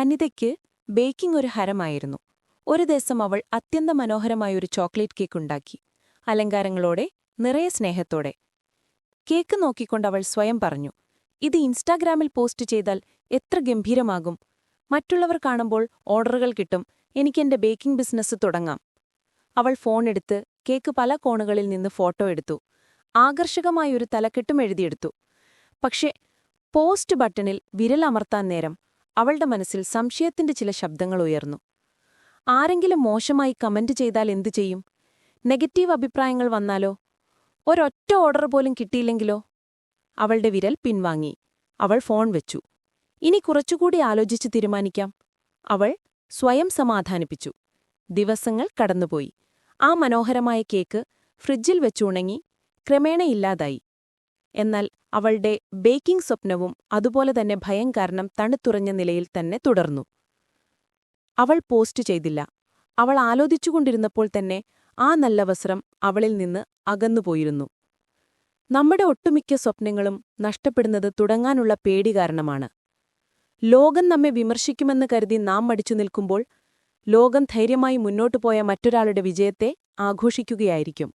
അനിതയ്ക്ക് baking ഒരു ഹരമായിരുന്നു. ഒരു ദിവസം അവൾ അത്യന്തമനോഹരമായൊരു ചോക്ലേറ്റ് കേക്ക് ഉണ്ടാക്കി. അലങ്കാരങ്ങളോടെ, നിറയെ സ്നേഹത്തോടെ. കേക്ക് നോക്കിക്കൊണ്ടവൾ സ്വയം പറഞ്ഞു, ഇത് ഇൻസ്റ്റാഗ്രാമിൽ പോസ്റ്റ് ചെയ്താൽ എത്ര ഗംഭീരമാകും. മറ്റുള്ളവർ കാണുമ്പോൾ ഓർഡറുകൾ കിട്ടും. എനിക്കെന്റെ ബേക്കിംഗ് ബിസിനസ് തുടങ്ങാം. അവൾ ഫോണെടുത്ത് കേക്ക് പല കോണുകളിൽ നിന്ന് ഫോട്ടോ എടുത്തു. ആകർഷകമായൊരു തലക്കെട്ടും എഴുതിയെടുത്തു. പക്ഷേ പോസ്റ്റ് ബട്ടണിൽ വിരലമർത്താൻ നേരം അവളുടെ മനസ്സിൽ സംശയത്തിന്റെ ചില ശബ്ദങ്ങൾ ഉയർന്നു. ആരെങ്കിലും മോശമായി കമന്റ് ചെയ്താൽ എന്തു ചെയ്യും? നെഗറ്റീവ് അഭിപ്രായങ്ങൾ വന്നാലോ? ഒരൊറ്റ ഓർഡർ പോലും കിട്ടിയില്ലെങ്കിലോ? അവളുടെ വിരൽ പിൻവാങ്ങി. അവൾ ഫോൺ വെച്ചു. ഇനി കുറച്ചുകൂടി ആലോചിച്ച് തീരുമാനിക്കാം. അവൾ സ്വയം സമാധാനിപ്പിച്ചു. ദിവസങ്ങൾ കടന്നുപോയി. ആ മനോഹരമായ കേക്ക് ഫ്രിഡ്ജിൽ വെച്ചുണങ്ങി ക്രമേണ ഇല്ലാതായി. എന്നാൽ അവളുടെ ബേക്കിംഗ് സ്വപ്നവും അതുപോലെ തന്നെ ഭയം കാരണം തണുത്തുറഞ്ഞ നിലയിൽ തന്നെ തുടർന്നു. അവൾ പോസ്റ്റ് ചെയ്തില്ല. അവൾ ആലോചിച്ചുകൊണ്ടിരുന്നപ്പോൾ തന്നെ ആ നല്ല വസ്ത്രം അവളിൽ നിന്ന് അകന്നുപോയിരുന്നു. നമ്മുടെ ഒട്ടുമിക്ക സ്വപ്നങ്ങളും നഷ്ടപ്പെടുന്നത് തുടങ്ങാനുള്ള പേടി കാരണമാണ്. ലോകം നമ്മെ വിമർശിക്കുമെന്ന് കരുതി നാം മടിച്ചു നിൽക്കുമ്പോൾ ലോകം ധൈര്യമായി മുന്നോട്ടുപോയ മറ്റൊരാളുടെ വിജയത്തെ ആഘോഷിക്കുകയായിരിക്കും.